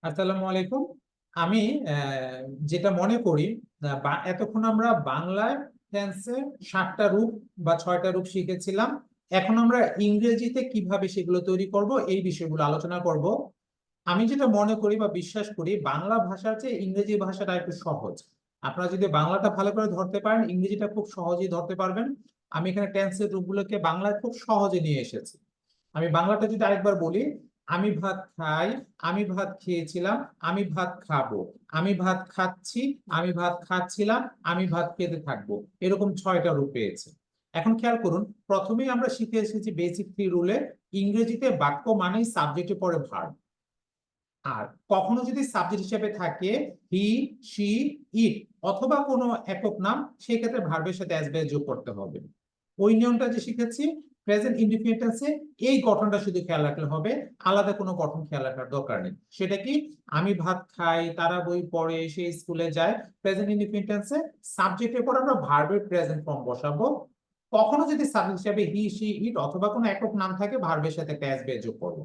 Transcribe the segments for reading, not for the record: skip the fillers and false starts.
আসসালামু আলাইকুম। আমি যেটা মনে করি, এতক্ষণ আমরা বাংলায় টেন্সের 7টা রূপ বা 6টা রূপ শিখেছিলাম। এখন আমরা ইংরেজিতে কিভাবে সেগুলো তৈরি করব এই বিষয়গুলো আলোচনা করব। আমি যেটা মনে করি বা বিশ্বাস করি, বাংলা ভাষার চেয়ে ইংরেজি ভাষাটা একটু সহজ। আপনারা যদি বাংলাটা ভালো করে ধরতে পারেন, ইংরেজিটা খুব সহজেই ধরতে পারবেন। আমি এখানে টেন্সের রূপগুলোকে বাংলায় খুব সহজে নিয়ে এসেছি। আমি বাংলাটা যদি আরেকবার বলি, আমি ভাত খাই, আমি ভাত খেয়েছিলাম, আমি ভাত খাবো, আমি ভাত খাচ্ছি, আমি ভাত খাচ্ছিলাম, আমি ভাত খেতে থাকবো। এরকম 6টা রূপ পেয়েছে। এখন খেয়াল করুন, প্রথমেই আমরা শিখে এসেছি বেসিক 3 রুলে, ইংরেজিতে বাক্য মানেই সাবজেক্টে পড়ে ভার্ব। আর কখনো যদি সাবজেক্ট হিসেবে থাকে হি, শি, ইট অথবা কোনো একক নাম, সেক্ষেত্রে ভার্বের সাথে অ্যাস যোগ করতে হবে। ওই নিয়মটা যে শিখেছি প্রেজেন্ট ইনডিফিনিট টেন্সে, এই গঠনটা শুধু খেয়াল রাখলে হবে, আলাদা কোনো গঠন খেয়াল রাখার দরকার নেই। সেটা কি? আমি ভাত খাই, তারা বই পড়ে, সে স্কুলে যায়। প্রেজেন্ট ইনডিফিনিট টেন্সে সাবজেক্টের পর আমরা ভার্বের প্রেজেন্ট ফর্ম বসাবো। কখনো যদি সাবজেক্ট হিসেবে হি, শি, ইট অথবা কোনো একক নাম থাকে, ভার্বের সাথে একটা অ্যাস যোগ করবো।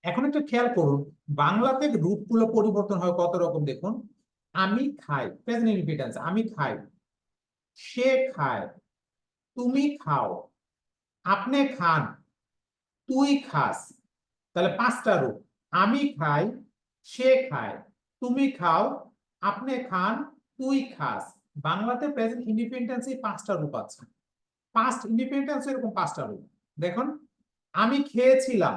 এখন একটু খেয়াল করুন, বাংলাতে রূপগুলো পরিবর্তন হয় কত রকম দেখুন। আমি খাই, প্রেজেন্ট ইনডিফিনিট, আমি খাই, সে খায়, তুমি খাও, আপনি খান, তুই খাস। তাহলে 5টা রূপ। আমি খাই, সে খায়, তুমি খাও, আপনি খান, তুই খাস। বাংলাতে প্রেজেন্ট ইনডিফিনিট টেন্সে 5টা রূপ আছে। পাস্ট ইনডিফিনিট টেন্সে এরকম 5টা রূপ। দেখুন, আমি খেয়েছিলাম,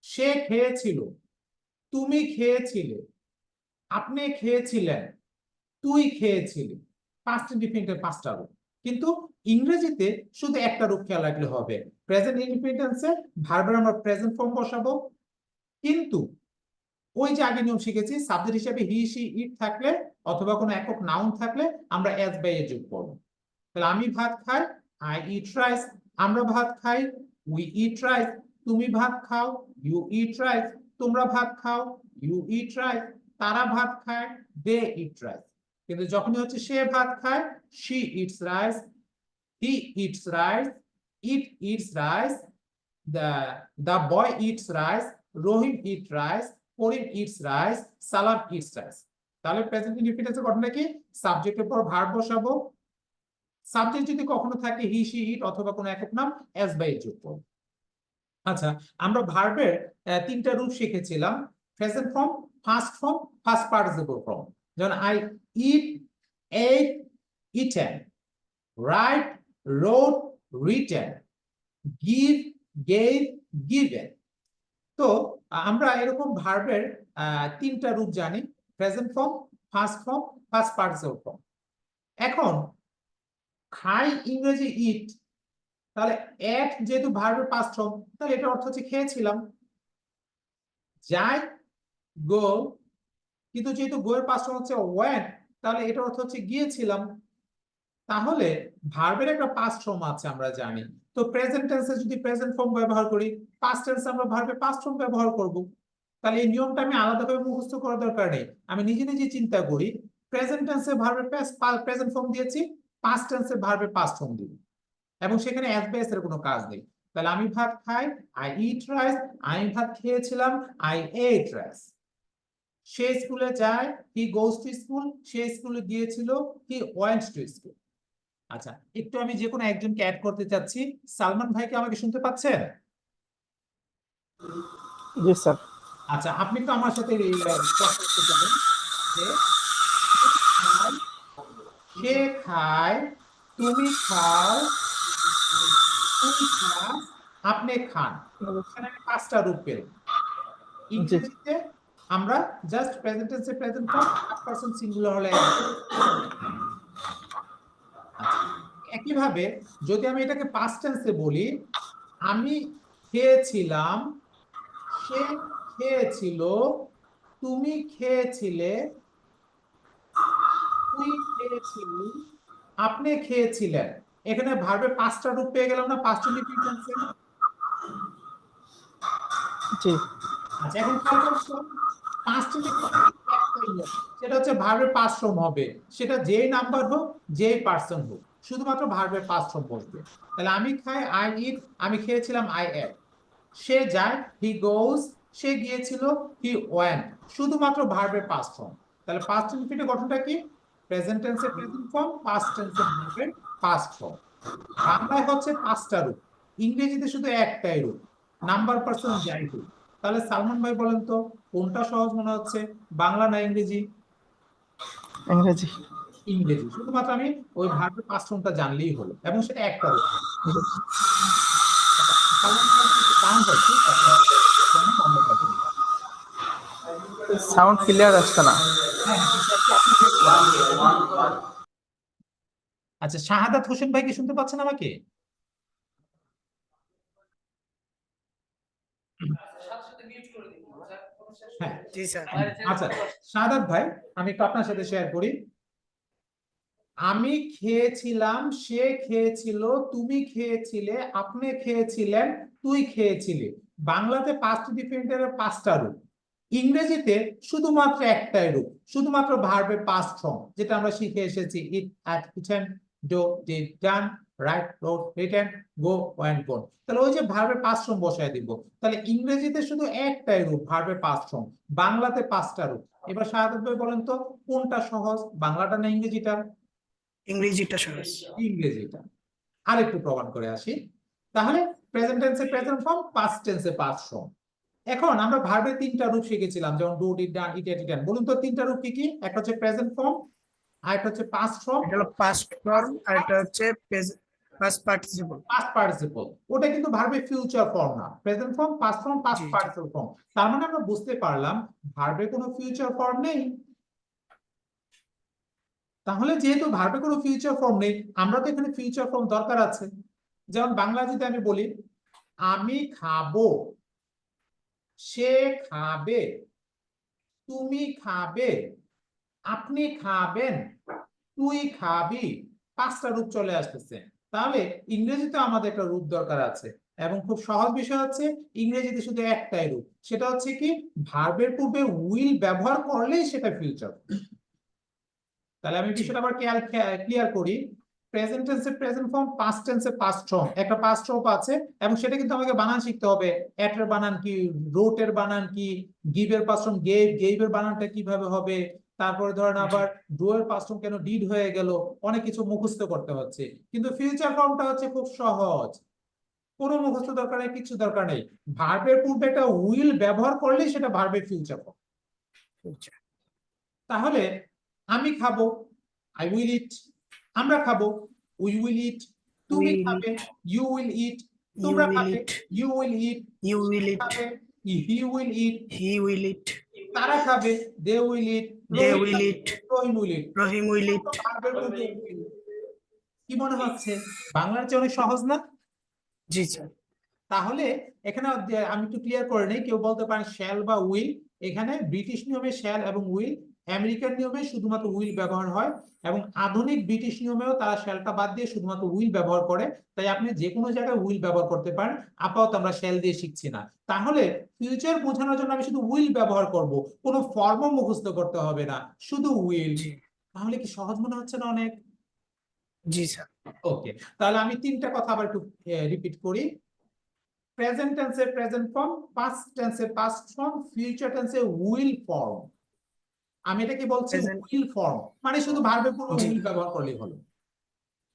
সে খেয়েছিল, তুমি খেয়েছিলে, আপনি খেয়েছিলেন, তুই খেয়েছিলি। পাস্ট ইনডিফিনিটের 5টা রূপ। কিন্তু ইংরেজিতে শুধু একটা রূপ খেয়াল রাখলে হবে। প্রেজেন্ট ইনডিফিনিট টেন্সে ভার্বের আমরা প্রেজেন্ট ফর্ম বসাবো। কিন্তু ওই যে আগে নিয়ম শিখেছি, সাবজেক্ট হিসেবে হি, শি, ইট থাকলে অথবা কোনো একক নাউন থাকলে আমরা এস বাই এ যোগ করবো। তাহলে আমি ভাত খাই, আই ইট রাইস। আমরা ভাত খাই, উই ইট রাইস। তুমি ভাত খাও, ইউ ইট রাইস। তোমরা ভাত খাও, ইউ ইট রাইস। তারা ভাত খায়, দে ইট রাইস। কিন্তু যখনই হচ্ছে সে ভাত খায়, she eats rice, he eats rice, it eats rice, the the boy eats rice, Rahim eat rice, Karim eats rice, সালাম ইটস রাইস। তাহলে প্রেজেন্ট ইনডিফিনিটের গঠনটা কি? সাবজেক্টের পর ভার্ব বসাবো। সাবজেক্ট যদি কখনো থাকে হি, শি, ইট অথবা কোনো একক নাম, এস বাই যোগ করব। আচ্ছা, আমরা ভার্বের 3টা রূপ শিখেছিলাম। Present form, first form, first participle form. যেমন I eat, ate, eaten, write, wrote, written, give, gave, given. তো আমরা এরকম ভার্বের 3টা রূপ জানি: present form, first form, first participle form. এখন খাই ইংরেজি ইট, তাহলে এট যেহেতু ভার্বের পাস্ট ফর্ম, তাহলে এটা অর্থ হচ্ছে খেয়েছিলাম। যাই, গো, কিন্তু যেহেতু গো এর পাস্ট ফর্ম হচ্ছে ওয়েন্ট, তাহলে এটা অর্থ হচ্ছে গিয়েছিলাম। তাহলে ভার্বের একটা পাস্ট ফর্ম আছে আমরা জানি। তো প্রেজেন্ট টেন্সে যদি প্রেজেন্ট ফর্ম ব্যবহার করি, পাস্ট টেন্সে আমরা ভার্বের পাস্ট ফর্ম ব্যবহার করব। তাহলে এই নিয়মটা আমি আলাদাভাবে মুখস্থ করার দরকার নেই। আমি নিজে নিজে চিন্তা করি, প্রেজেন্ট টেন্সে ভার্বের প্রেজেন্ট ফর্ম দিয়েছি, পাস্ট টেন্সে ভার্বের পাস্ট ফর্ম দিব, এবং সেখানে অ্যাজ বাই এর কোনো কাজ নেই। তাহলে আমি ভাত খাই, আই ইট রাইস। আমি ভাত খেয়েছিলাম, আই এট রাইস। সে স্কুলে যায়, হি গোজ টু স্কুল। সে স্কুলে গিয়েছিল, হি ওয়েন্ট টু স্কুল। আচ্ছা, একটু আমি যে কোনো একজনকে অ্যাড করতে চাচ্ছি। সালমান ভাইকে আমাকে শুনতে পাচ্ছেন? জি স্যার। আচ্ছা, আপনি একটু আমার সাথে প্রশ্ন করতে পারেন যে সে খায়, তুমি খাও, তুই খাস, আপনি খান। এখানে আমি 5টা রূপ পেলাম। জি ইংরেজিতে আমরা জাস্ট প্রেজেন্ট টেন্সে present form, first person singular হলে একবার। আচ্ছা, একইভাবে যদি আমি এটাকে পাস্ট টেন্সে বলি, আমি খেয়েছিলাম, সে খেয়েছিল, তুমি খেয়েছিলে, তুই খেয়েছিলি, আপনি খেয়েছিলেন। এখানে ভার্বের 5টা রূপ পেয়ে গেলাম না পাস্ট ইনডিফিনিট টেন্সে? জি আচ্ছা, এখন খেয়াল করছো, পাস্ট ইনডিফিনিট একটাই নিয়ম, সেটা হচ্ছে ভার্বের পাস্ট ফর্ম হবে, সেটা যেই নাম্বার হোক, যেই পার্সন হোক, শুধুমাত্র ভার্বের পাস্ট ফর্ম বসবে। তাহলে আমি খাই, আই ইট। আমি খেয়েছিলাম, আই এট। সে যায়, হি গোজ। সে গিয়েছিল, হি ওয়েন্ট, শুধুমাত্র ভার্বের পাস্ট ফর্ম। তাহলে পাস্ট ইনফিনিটিভ গঠনটা কি? প্রেজেন্ট টেন্সের প্রেজেন্ট ফর্ম, পাস্ট টেন্সের ভার্বের পাস্ট ফর্ম। বাংলায় হচ্ছে 5টা রূপ, ইংরেজিতে শুধু একটাই রূপ, নাম্বার পার্সন যাই হোক। তাহলে সালমান ভাই বলেন তো কোনটা সহজ মনে হচ্ছে, বাংলা না ইংরেজি? ইংরেজি। ইংরেজি। শুধুমাত্র আমি ওই ভার্বের পাস্ট ফর্মটা জানলেই হলো, এবং সেটা একটা রূপ। আচ্ছা, সালমান ভাই একটু সাউন্ড হচ্ছে বন্ধ করে দিন। সাউন্ড ক্লিয়ার আসছে না। হ্যাঁ হ্যাঁ, একটু আপনি চেক করেন। আচ্ছা, শাহাদাত হোসেন ভাই কি শুনতে পাচ্ছেন আমাকে? হ্যাঁ। জি স্যার। আচ্ছা শাহাদাত ভাই, আমি একটু আপনার সাথে শেয়ার করি। আমি খেয়েছিলাম, সে খেয়েছিল, তুমি খেয়েছিলে, আপনি খেয়েছিলেন, তুই খেয়েছিলি। বাংলাতে পাস্ট ডিফারেন্টের 5টা রূপ, ইংরেজিতে শুধুমাত্র একটাই রূপ, শুধুমাত্র ভার্বের পাস্ট ফর্ম, যেটা আমরা শিখে এসেছি, eat, had, eaten, do, did, done, write, wrote, written, go, went, gone. তাহলে ওই যে ভার্বের পাস্ট ফর্ম বসায় দিব। তাহলে ইংরেজিতে শুধু একটাই রূপ, ভার্বের পাস্ট ফর্ম, বাংলাতে 5টা রূপ। এবার শাহাদাত ভাই বলেন তো কোনটা সহজ, বাংলাটা না ইংরেজিটা? ইংরেজিটা সহজ। ইংরেজিটা। আরেকটু প্রমাণ করে আসি। তাহলে প্রেজেন্ট টেন্সে প্রেজেন্ট ফর্ম, পাস্ট টেন্সে পাস্ট ফর্ম। এখন আমরা ভার্বের 3টা রূপ শিখেছিলাম, যেমন do, did, done, eat, ate, eaten. বলুন তো 3টা রূপ কি কি? একটা হচ্ছে প্রেজেন্ট ফর্ম, আর একটা হচ্ছে পাস্ট ফর্ম, এটা হলো পাস্ট ফর্ম আর এটা হচ্ছে পাস্ট পার্টিসিপল। Past participle. ওটা কিন্তু ভার্বের ফিউচার ফর্ম না। Present form, past form, past জি জি পার্টিসিপল ফর্ম। তার মানে আমরা বুঝতে পারলাম ভার্বের কোনো ফিউচার ফর্ম নেই। তাহলে যেহেতু ভার্বের কোনো ফিউচার ফর্ম নেই, আমরা তো এখানে ফিউচার ফর্ম দরকার আছে। যেমন বাংলা যদি আমি বলি আমি খাবো, সে খাবে, তুমি খাবে, আপনি খাবেন, তুই খাবি, 5টা রূপ চলে আসতেছে। তাহলে ইংরেজিতে আমাদের একটা রূপ দরকার আছে, এবং খুব সহজ বিষয় হচ্ছে ইংরেজিতে শুধু একটাই রূপ, সেটা হচ্ছে কি ভার্বের পূর্বে উইল ব্যবহার করলেই সেটা ফিউচার। তাহলে আমি বিষয়টা আবার ক্লিয়ার করি। প্রেজেন্ট টেন্সে প্রেজেন্ট ফর্ম, পাস্ট টেন্সে পাস্ট ফর্ম, একটা পাস্ট ফর্ম আছে, এবং সেটা কিন্তু আমাকে বানান শিখতে হবে। এট এর বানান কি, রোট এর বানান কি, গিভ এর পাস্ট ফর্ম গেভ, গেভ এর বানানটা কিভাবে হবে, তারপরে ধরেন আবার ডু এর পাস্ট ফর্ম কেন ডিড হয়ে গেল, অনেক কিছু মুখস্থ করতে হচ্ছে। কিন্তু ফিউচার ফর্মটা হচ্ছে খুব সহজ, কোনো মুখস্থ দরকার নেই, কিছু দরকার নেই। ভার্বের পূর্বে একটা উইল ব্যবহার করলেই সেটা ভার্বের ফিউচার ফর্ম। তাহলে আমি খাবো, আই উইল ইট, আমরা খাবো, উই উইল ইট, তুমি Will খাবে, eat. You will eat, You তোমরা will খাবে, eat. You will eat, You will eat. খাবে, he will eat, He will eat. তারা খাবে, they will eat, They will eat. Rahim will eat. Rahim will eat. কি মনে হচ্ছে বাংলার চেয়ে অনেক সহজ না? জি স্যার। তাহলে এখানে আমি একটু ক্লিয়ার করে নেই, কেউ বলতে পারেন শ্যাল বা উইল। এখানে ব্রিটিশ নিয়মে শ্যাল এবং উইল, আমেরিকান নিয়মে শুধুমাত্র উইল ব্যবহার হয়, এবং আধুনিক ব্রিটিশ নিয়মেও তারা শ্যালটা বাদ দিয়ে শুধুমাত্র উইল ব্যবহার করে। তাই আপনি যে কোনো জায়গায় উইল ব্যবহার করতে পারেন, আপাতত আমরা শ্যাল দিয়ে শিখছি না। তাহলে ফিউচার বোঝানোর জন্য আমি শুধু উইল ব্যবহার করব, কোনো ফর্মও মুখস্থ করতে হবে না, শুধু উইল। জি তাহলে কি সহজ মনে হচ্ছে না অনেক? জি স্যার। ওকে, তাহলে আমি 3টা কথা আবার একটু রিপিট করি। প্রেজেন্ট টেন্সে প্রেজেন্ট ফর্ম, পাস্ট টেন্সে পাস্ট ফর্ম, ফিউচার টেন্সে উইল ফর্ম। আমি এটাকে বলছি Present. উইল ফর্ম, মানে শুধু ভার্বের পূর্বে জি। উইল ব্যবহার করলেই হলো।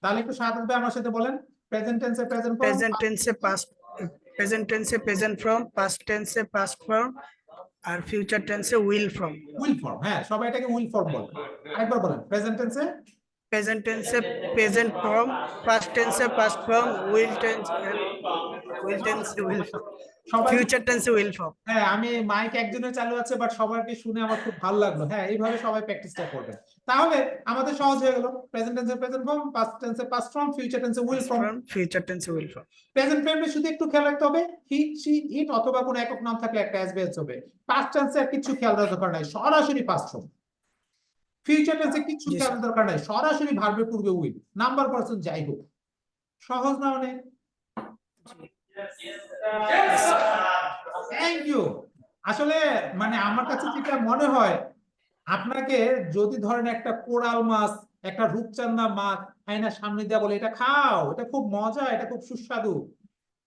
তাহলে একটু সাধারণভাবে আমার সাথে বলেন, প্রেজেন্ট টেন্সে present form, Present tense past. Present tense present form. Past tense past form. আর ফিউচার টেন্সে উইল ফর্ম। Will form. হ্যাঁ, সবাই এটাকে উইল ফর্ম বলে। আরেকবার বলেন, প্রেজেন্ট টেন্সে প্রেজেন্ট টেন্সে প্রেজেন্ট ফর্ম, পাস্ট টেন্সে পাস্ট ফর্ম, উইল টেন্সে উইল ফর্ম, সবাই। ফিউচার টেন্সে উইল ফর্ম। হ্যাঁ, আমি মাইক একজনের চালু আছে, বাট সবাইকে শুনে আমার খুব ভালো লাগলো। হ্যাঁ, এইভাবে সবাই প্র্যাকটিসটা করবেন, তাহলে আমাদের সহজ হয়ে গেল। প্রেজেন্ট টেন্সে প্রেজেন্ট ফর্ম, পাস্ট টেন্সে পাস্ট ফর্ম, ফিউচার টেন্সে উইল ফর্ম। ফিউচার টেন্সে উইল ফর্ম। প্রেজেন্ট ফর্মে শুধু একটু খেয়াল রাখতে হবে, হি, শি, ইট, অথবা কোনো একক নাম থাকলে একটা অ্যাসবেস হবে। পাস্ট টেন্সে আর কিছু খেয়াল রাখার দরকার নাই, সরাসরি পাস্ট ফর্ম। ফিউচার টেন্সে কিছু জি খেয়াল স্যার। রাখার দরকার নাই, সরাসরি ভার্বের পূর্বে উইল, নাম্বার পারসন যাই হোক। সহজ না অনেক? Thank you. আসলে মানে আমার কাছে যেটা মনে হয়, আপনাকে যদি ধরেন একটা কোরাল মাছ, একটা রূপচাঁদা মাছ আয়নার সামনে দিয়ে বলে এটা খাও, এটা খুব মজা, এটা খুব সুস্বাদু,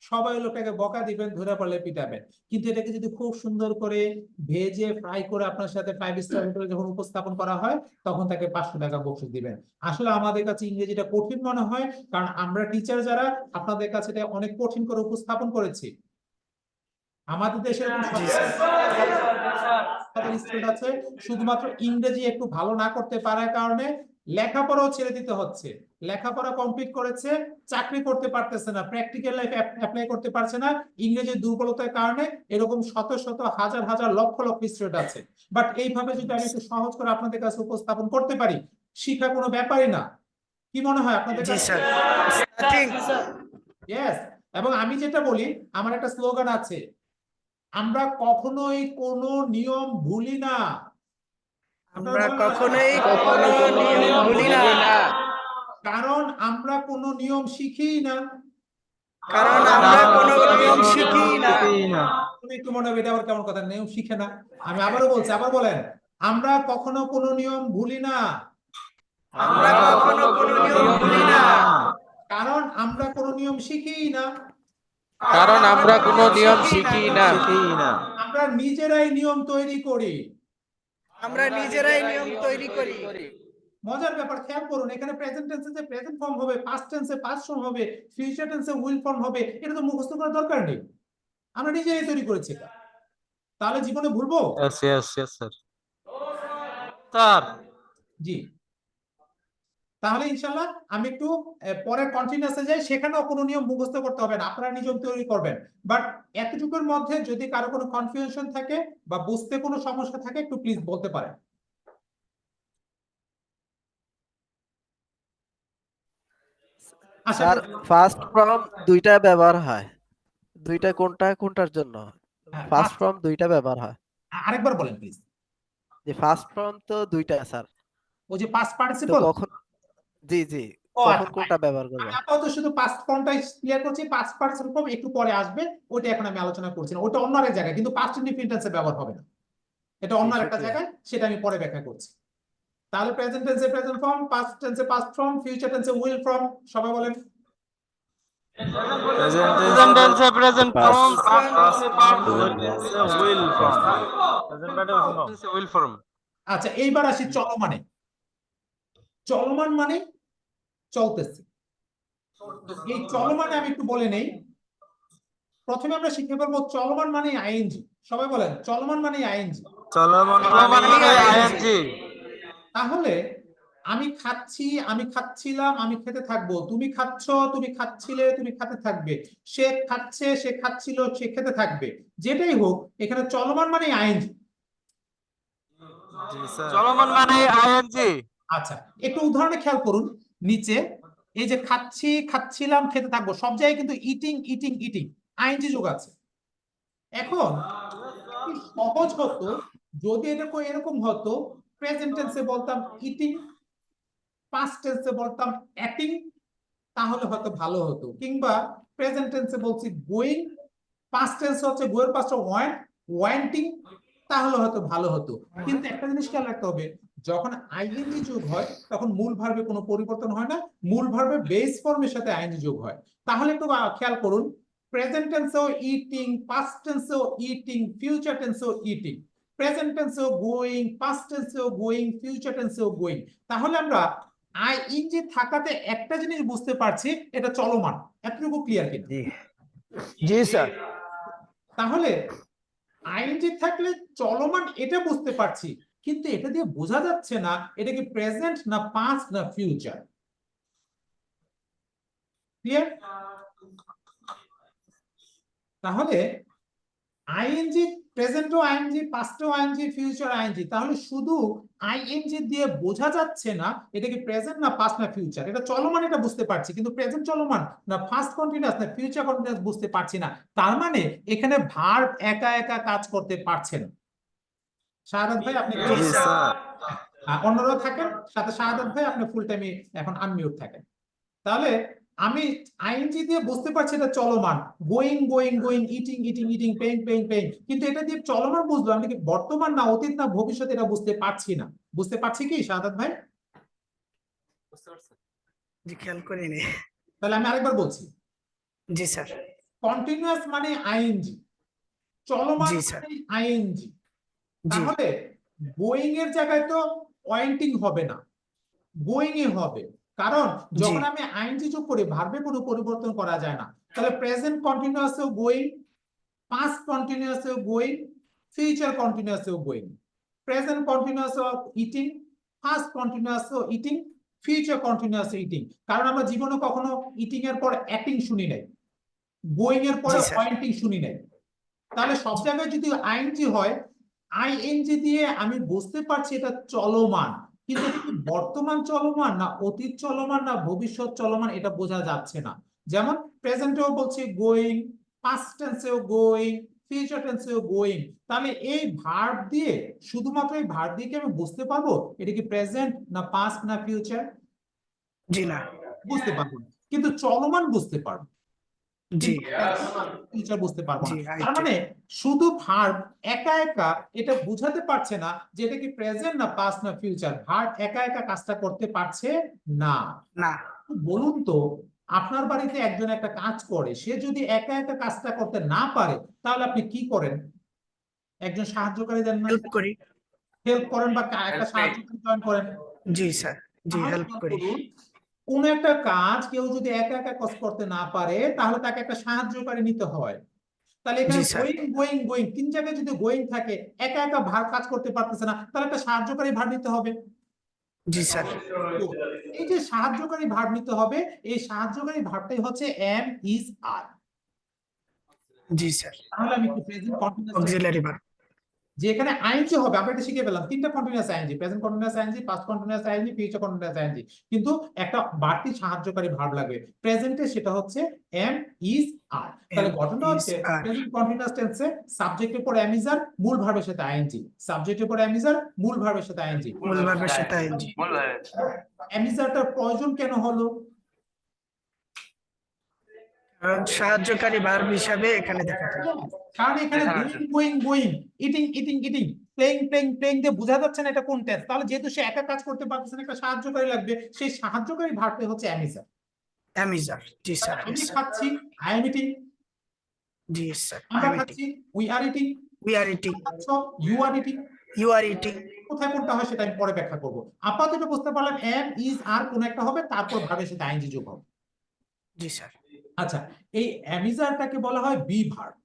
সবাই লোকটাকে বকা দিবেন, ধরে পড়লে পিটাবেন। কিন্তু এটাকে যদি খুব সুন্দর করে ভেজে ফ্রাই করে আপনার সাথে 5 স্টার হোটেলে যখন উপস্থাপন করা হয়, তখন তাকে 500 টাকা বকশিশ দিবেন। আসলে আমাদের কাছে ইংরেজিটা কঠিন মনে হয়, কারণ আমরা টিচার যারা আপনাদের কাছে এটা অনেক কঠিন করে উপস্থাপন করেছি। আমাদের দেশে এরকম জি স্যার। স্টুডেন্ট আছে শুধুমাত্র ইংরেজি একটু ভালো না করতে পারার কারণে লেখাপড়াও ছেড়ে দিতে হচ্ছে। লেখাপড়া কমপ্লিট করেছে, চাকরি করতে পারতেছে না, প্র্যাকটিক্যাল লাইফ অ্যাপ্লাই করতে পারছে না ইংরেজির দুর্বলতার কারণে। এরকম শত শত হাজার হাজার লক্ষ লক্ষ স্টুডেন্ট আছে। বাট এইভাবে যদি আমি একটু সহজ করে আপনাদের কাছে উপস্থাপন করতে পারি, শিক্ষা কোনো ব্যাপারই না। কি মনে হয় আপনাদের জি কাছে? স্যার। নাথিং। ইয়েস। এবং আমি যেটা বলি, আমার একটা স্লোগান আছে, আমরা কখনোই কোনো নিয়ম ভুলি না। আমরা কখনোই কোনো নিয়ম ভুলি না, কারণ আমরা কোনো নিয়ম শিখি না। কারণ আমরা কোনো নিয়ম শিখি না। তুমি একটু মনে হবে এটা আবার কেমন কথা, নিয়ম শিখে না। আমি আবারও বলছি, আবার বলেন, আমরা কখনো কোনো নিয়ম ভুলি না, আমরা কখনো কোনো নিয়ম ভুলি না, কারণ আমরা কোনো নিয়ম শিখি না। কারণ আমরা কোনো নিয়ম শিখি না। আমরা নিজেরাই নিয়ম তৈরি করি। আমরা নিজেরাই নিয়ম তৈরি করি। মজার ব্যাপার খেয়াল করুন, এখানে প্রেজেন্ট টেন্সে যে প্রেজেন্ট ফর্ম হবে, পাস্ট টেন্সে পাস্ট ফর্ম হবে, ফিউচার টেন্সে উইল ফর্ম হবে, এটা তো মুখস্থ করার দরকার নেই, আমরা নিজেরাই তৈরি করেছি এটা। তাহলে জীবনে ভুলবো? স্যার স্যার জি। তাহলে ইনশাল্লাহ আমি একটু পরের কন্টিনিউয়াসে যাই, সেখানেও কোনো নিয়ম মুখস্থ করতে হবে না, আপনারা নিজে তৈরি করবেন। বাট এতটুকুর মধ্যে যদি কারো কোনো কনফিউশন থাকে বা বুঝতে কোনো সমস্যা থাকে, একটু প্লিজ বলতে পারেন। আশা স্যার করি ফার্স্ট ফর্ম দুইটা ব্যবহার হয়, দুইটা কোনটার জন্য? হ্যাঁ, ফার্স্ট ফর্ম দুইটা ব্যবহার হয়। আরেকবার বলেন প্লিজ। যে ফার্স্ট ফর্ম তো দুইটা স্যার, ওই যে পাস্ট তো পার্টিসিপল। কখন জি জি ও কখন আচ্ছা, কোনটা ব্যবহার করব? আমি আপাতত শুধু পাস্ট ফর্মটাই ক্লিয়ার করছি, পাস্ট পার্টিসিপল ফর্ম একটু পরে আসবে, ওটা এখন আমি আলোচনা করছি না, ওটা অন্য এক জায়গায়, কিন্তু পাস্ট ইনডিফিনিট টেন্সে ব্যবহার হবে না, এটা অন্য জি, একটা শুক্রিয়া। জায়গায়, সেটা আমি পরে ব্যাখ্যা করছি। তাহলে প্রেজেন্ট টেন্সে প্রেজেন্ট ফর্ম, পাস্ট টেন্সে পাস্ট ফর্ম, ফিউচার টেন্সে উইল ফর্ম, সবাই বলেন। প্রেজেন্ট টেন্সে প্রেজেন্ট ফর্ম, পাস্ট টেন্সে উইল ফর্ম। আচ্ছা, এইবার আসি চলমানে। চলমান মানে চলতেছে। এই চলমানে আমি একটু বলে নেই। প্রথমে আমরা শিখে ফেলবো চলমান মানে আইএনজি। সবাই বলেন চলমান মানে আইএনজি। চলমান মানে আইএনজি। তাহলে আমি খাচ্ছি, আমি খাচ্ছিলাম, আমি খেতে থাকবো, তুমি খাচ্ছ, তুমি খাচ্ছিলে, তুমি খেতে থাকবে, সে খাচ্ছে, সে খাচ্ছিল, সে খেতে থাকবে, যেটাই হোক এখানে চলমান মানে আইএনজি। চলমান মানে আইএনজি। আচ্ছা, একটু উদাহরণে খেয়াল করুন নিচে, এই যে খাচ্ছি, খাচ্ছিলাম, খেতে থাকবো, সব জায়গায় কিন্তু ইটিং ইটিং ইটিং আইএনজি যোগ আছে। এখন কি সহজ হতো যদি এটা এরকম হতো, প্রেজেন্ট টেন্সে বলতাম ইটিং, পাস্ট টেন্সে বলতাম অ্যাটিং, তাহলে হয়তো ভালো হতো। কিংবা প্রেজেন্ট টেন্সে বলছি গোয়িং, পাস্ট টেন্স হচ্ছে গোয়ের পাস্টটা ওয়ান্টিং, তাহলে হয়তো ভালো হতো। কিন্তু একটা জিনিস খেয়াল রাখতে হবে, যখন আইএনজি যোগ হয় তখন মূল ভার্বে কোনো পরিবর্তন হয় না, মূল ভার্বে বেস ফর্মের সাথে আইএনজি যোগ হয়। তাহলে একটু খেয়াল করুন, প্রেজেন্ট টেন্সেও ইটিং, পাস্ট টেন্সেও ইটিং, ফিউচার টেন্সেও ইটিং, প্রেজেন্ট টেন্সেও গোয়িং, পাস্ট টেন্সেও গোয়িং, ফিউচার টেন্সেও গোয়িং। তাহলে আমরা আইএনজি থাকাতে একটা জিনিস বুঝতে পারছি, এটা চলমান। এতটুকু ক্লিয়ার কিনা? জি স্যার। তাহলে আইএনজি থাকলে চলমান এটা বুঝতে পারছি, কিন্তু এটা দিয়ে বোঝা যাচ্ছে না এটা কি প্রেজেন্ট না পাস্ট না ফিউচার। ক্লিয়ার? তাহলে আইএনজি প্রেজেন্টও আইএনজি, পাস্টও আইএনজি, ফিউচার আইএনজি, তাহলে শুধু আইএনজি দিয়ে বোঝা যাচ্ছে না এটা কি প্রেজেন্ট না পাস্ট না ফিউচার। এটা চলমান এটা বুঝতে পারছি, কিন্তু প্রেজেন্ট চলমান না ফার্স্ট কন্টিনিউয়াস না ফিউচার কন্টিনিউয়াস বুঝতে পারছি না। তার মানে এখানে ভার্ব একা একা কাজ করতে পারছে না। শাহাদাত ভাই আপনি জি স্যার। অন্যরা থাকেন সাথে, শাহাদাত ভাই আপনি ফুল টাইমে এখন আনমিউট থাকেন। তাহলে আমি আইএনজি দিয়ে বুঝতে পারছি এটা চলমান, going going going, eating eating eating, paying paying paying, কিন্তু এটা দিয়ে চলমান বুঝলো, আমি কি বর্তমান না অতীত না ভবিষ্যৎ এটা বুঝতে পারছি না। বুঝতে পারছি কি শাহাদাত ভাই? জি খেয়াল করিনি। তাহলে আমি আরেকবার বলছি, জি স্যার। কন্টিনিউয়াস মানে আইএনজি, চলমান জি, স্যার। মানে আইএনজি। জি, তাহলে গোয়িং এর জায়গায় তো পয়েন্টিং হবে না, গোয়িং এ হবে, কারণ জি, যখন আমি আইএনজি যোগ করি ভার্বে কোনো পরিবর্তন করা যায় না। তাহলে প্রেজেন্ট কন্টিনিউয়াসেও গোয়িং, পাস্ট কন্টিনিউয়াসেও গোয়িং, ফিউচার কন্টিনিউয়াসেও গোয়িং। প্রেজেন্ট কন্টিনিউয়াসেও ইটিং, পাস্ট কন্টিনিউয়াসেও ইটিং, ফিউচার কন্টিনিউয়াসে ইটিং। কারণ আমরা জীবনে কখনো ইটিং এর পর অ্যাক্টিং শুনি নাই, গোয়িং এর পরে জি, স্যার। পয়েন্টিং শুনি নাই। তাহলে সব জায়গায় যদি আইএনজি হয়, আইএনজি দিয়ে আমি বুঝতে পারছি এটা চলমান, কিন্তু এটা কি বর্তমান চলমান না অতীত চলমান না ভবিষ্যৎ চলমান এটা বোঝা যাচ্ছে না। যেমন প্রেজেন্টেও বলছি গোয়িং, পাস্ট টেন্সেও গোয়িং, ফিউচার টেন্সেও গোয়িং। তাহলে এই ভার্ব দিয়ে, শুধুমাত্র এই ভার্ব দিয়ে কি আমি বুঝতে পারবো এটা কি প্রেজেন্ট না পাস্ট না ফিউচার? জি না। বুঝতে পারবো না, কিন্তু চলমান বুঝতে পারবো, জি, ফিউচার বুঝতে পারবো না। জি, তার মানে শুধু ভার্ব একা একা এটা বুঝাতে পারছে না যে এটা কি প্রেজেন্ট না পাস্ট না ফিউচার। ভার্ব একা একা কাজটা করতে পারছে না। না। বলুন তো, আপনার বাড়িতে একজন একটা কাজ করে, সে যদি একা একা কাজটা করতে না পারে তাহলে আপনি কি করেন? একজন সাহায্যকারী দেন না, হেল্প করি। হেল্প করেন বা একটা সাহায্যকারী জয়েন করেন। জি, স্যার। জি, তাহলে হেল্প খেয়াল করি। করুন, কোন একটা কাজ কেউ যদি একা একা কাজ করতে না পারে তাহলে তাকে একটা সাহায্যকারী নিতে হয়। তাহলে এখানে জি, স্যার। গোয়িং গোয়িং গোয়িং তিন জায়গায় যদি গোয়িং থাকে, একা একা ভার কাজ করতে পারতেছে না, তাহলে একটা সাহায্যকারী ভার নিতে হবে। জি, স্যার। তো এই যে সাহায্যকারী ভার নিতে হবে, এই সাহায্যকারী ভারটাই হচ্ছে এম ইজ আর। জি, স্যার। তাহলে আমি কি প্রেজেন্ট কন্টিনিউয়াস, অক্সিলারি ভার্ব। যে এখানে আইএনজি হবে, আমরা এটা শিখে পেলাম তিনটা continuous ING, present continuous ING, past continuous ING, future continuous ING, কিন্তু একটা বাড়তি সাহায্যকারী ভার্ব লাগবে প্রেজেন্টে, সেটা হচ্ছে এম ইজ আর। তাহলে এম ঘটনা ইজ হচ্ছে আর। প্রেজেন্ট কন্টিনিউয়াস টেন্সে সাবজেক্টের পর এম ইজ আর, মূল ভার্বের সাথে আইএনজি, সাবজেক্টের পর এম ইজ আর, মূল ভার্বের সাথে আইএনজি। মূল ভার্বের সাথে আইএনজি। এম ইজ আরটার প্রয়োজন কেন হলো? কারণ সাহায্যকারী ভার্ব হিসাবে এখানে দেখা যায়। কারণ এখানে going going going, eating eating eating, playing playing playing দিয়ে বোঝা যাচ্ছে না এটা কোন টেন্স। তাহলে যেহেতু সে একা কাজ করতে পারতেছে না, একটা সাহায্যকারী লাগবে, সেই সাহায্যকারী ভার্বটা হচ্ছে am is are. Am is are. জি, স্যার। আমি খাচ্ছি, আই এম ইটিং। জি, স্যার। আমরা আই এম ইটিং। খাচ্ছি, we are eating. We are eating. খাচ্ছ, you are eating. You are eating. কোথায় কোনটা হয় সেটা আমি পরে ব্যাখ্যা করবো। আপাতত বুঝতে পারলাম এম ইজ আর কোন একটা হবে, তারপর ভার্বের সাথে আইএনজি যোগ হবে। জি, স্যার। আচ্ছা, এই এম ইজ আরটাকে বলা হয় বি ভার্ব।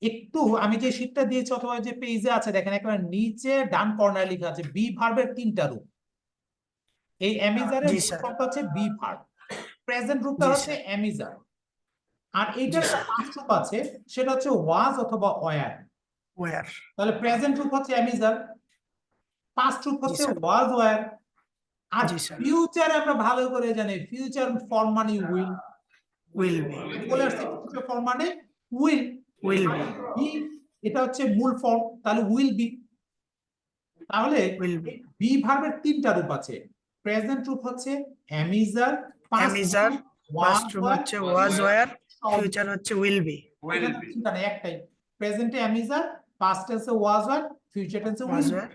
একটু আমি যে শীটটা দিয়েছি অথবা যে পেজে আছে দেখেন, একেবারে নিচে ডান কর্নারে লেখা আছে বি ভার্বের তিনটা রূপ। এই অ্যামিজারের জি, মূল স্যার। রূপটা হচ্ছে বি ভার্ব, প্রেজেন্ট রূপটা জি, হচ্ছে স্যার। অ্যামিজার। আর জি, এইটার স্যার। পাস্ট রূপ আছে, সেটা হচ্ছে ওয়াজ অথবা ওয়ার। ওয়ার। তাহলে প্রেজেন্ট রূপ হচ্ছে অ্যামিজার, পাস্ট রূপ জি, হচ্ছে স্যার। Was were. আর জি, স্যার। ফিউচার আমরা ভালো করে জানি, ফিউচার ফর্ম মানে উইল। Will be. বলে আসছে ফিউচার ফর্ম মানে উইল। Will be. বি, এটা হচ্ছে মূল ফর্ম, তাহলে উইল বি। তাহলে উইল বি। বি ভার্বের তিনটা রূপ আছে, প্রেজেন্ট রূপ হচ্ছে am is are, am past is are. রূপ পাস্ট রূপ ওয়াজ হচ্ছে ওয়াজ ওয়ার। ওয়ার। ফিউচার হচ্ছে উইল বি। এখানে তিনটা না, একটাই। প্রেজেন্টে অ্যামিজার, পাস্ট টেন্সে ওয়াজ ওয়ার, ফিউচার টেন্সে was will. Were.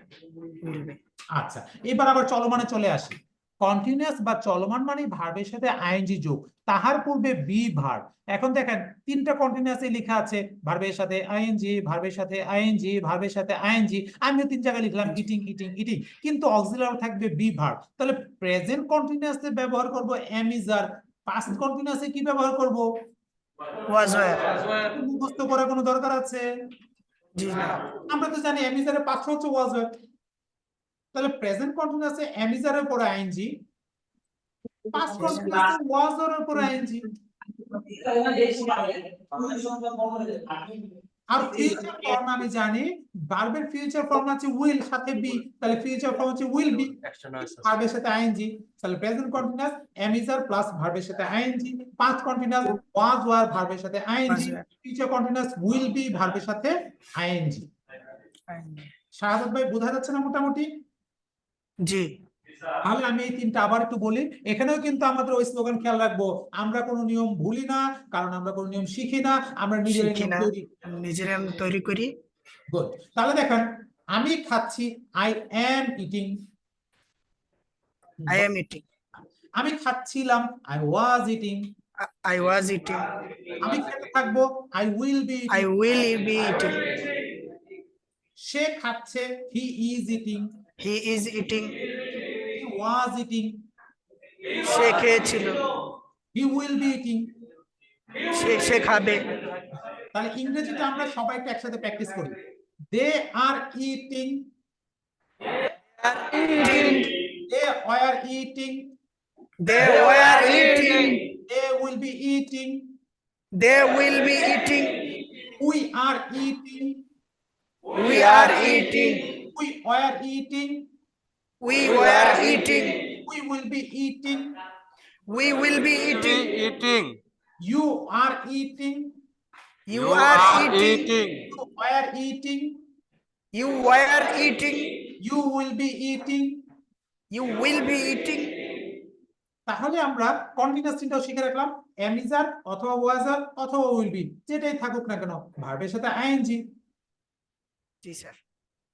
Will be. আচ্ছা, এবার আবার চলমানে চলে আসি। কন্টিনিউয়াস বা চলমান মানে ভার্বের সাথে আইএনজি যোগ, তাহার পূর্বে বি ভার্ব। এখন দেখেন তিনটা কন্টিনিউয়াসে লেখা আছে ভার্বের সাথে আইএনজি, ভার্বের সাথে আইএনজি, ভার্বের সাথে আইএনজি। আমিও তিন জায়গায় লিখলাম ইটিং ইটিং ইটিং, কিন্তু অক্সিলারি থাকবে বি ভার্ব। তাহলে প্রেজেন্ট কন্টিনিউয়াসে ব্যবহার করব এম ইজ আর, পাস্ট কন্টিনিউয়াসে কি ব্যবহার করব? Was were. মুখস্থ করার কোনো দরকার আছে? জি না। আমরা তো জানি এম ইজ এর পাস্ট হচ্ছে ওয়াজ ওয়ার। তাহলে প্রেজেন্ট কন্টিনিউয়াসে এম ইজ এর পরে আইএনজি, পাস্ট কন্টিনিউয়াসে ওয়াজ এর পরে আইএনজি। আর ফিউচার ফর্ম আমি জানি, ভার্বের ফিউচার ফর্ম আছে উইল সাথে বি, তাহলে ফিউচার ফর্ম হচ্ছে উইল বি, ভার্বের সাথে আইএনজি। তাহলে present continuous am is are plus ভার্বের সাথে ING, past continuous was were ভার্বের সাথে ING, future continuous will be ভার্বের সাথে আইএনজি। শাহাদাত ভাই বোঝা যাচ্ছে না মোটামুটি? জি। তাহলে আমি এই তিনটা আবার একটু বলি। এখানেও কিন্তু আমাদের ওই স্লোগান খেয়াল রাখবো, আমরা কোনো নিয়ম ভুলি না, কারণ আমরা কোনো নিয়ম শিখি না, আমরা নিজেরাই শিখি নিয়ম না, তৈরি। নিজেরা তৈরি করি। গুড। তাহলে দেখেন, আমি খাচ্ছি, I am eating. I am eating. আমি খাচ্ছিলাম, I was eating. I was eating. আমি খেতে থাকবো, I will be I eating. will be eating. সে খাচ্ছে, he is eating. He is eating. He was eating. সে খেয়েছিল। He will be eating. সে খাবে। তাহলে ইংরেজিতে আমরা সবাই একটু একসাথে প্র্যাকটিস করি। They are eating. Eating. They were eating. They were eating. They will be eating. They will be eating. We are eating. We are eating. We were eating. We were eating. We will be eating. We will be eating. eating. You are eating. You are eating. You were eating. You were eating. You will be eating. You will be eating. তাহলে আমরা continuous চিন্তাও শিখে রাখলাম, am is are অথবা was are অথবা will be, যেটাই থাকুক না কেন ভার্বের সাথে আইএনজি। জি স্যার।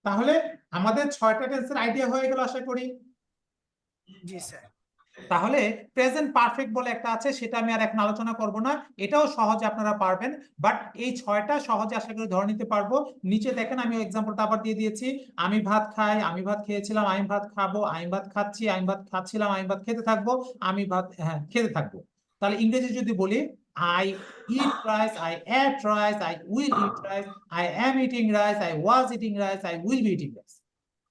তাহলে আমাদের 6টা টেন্সের আইডিয়া হয়ে গেল আশা করি। জি স্যার। তাহলে প্রেজেন্ট পারফেক্ট বলে একটা আছে, সেটা আমি আর এখন আলোচনা করব না, এটাও সহজে আপনারা পারবেন, বাট এই 6টা সহজে আশা করি ধরে নিতে পারবো। নিচে দেখেন আমি এক্সাম্পলটা আবার দিয়ে দিয়েছি, আমি ভাত খাই, আমি ভাত খেয়েছিলাম, আমি ভাত খাবো, আমি ভাত খাচ্ছি, আমি ভাত খাচ্ছিলাম, আমি ভাত খেতে থাকবো, আমি ভাত খেতে থাকবো। তাহলে ইংরেজি যদি বলি, I eat rice, I ate rice, I will eat rice, I am eating rice, I was eating rice, I will be eating rice.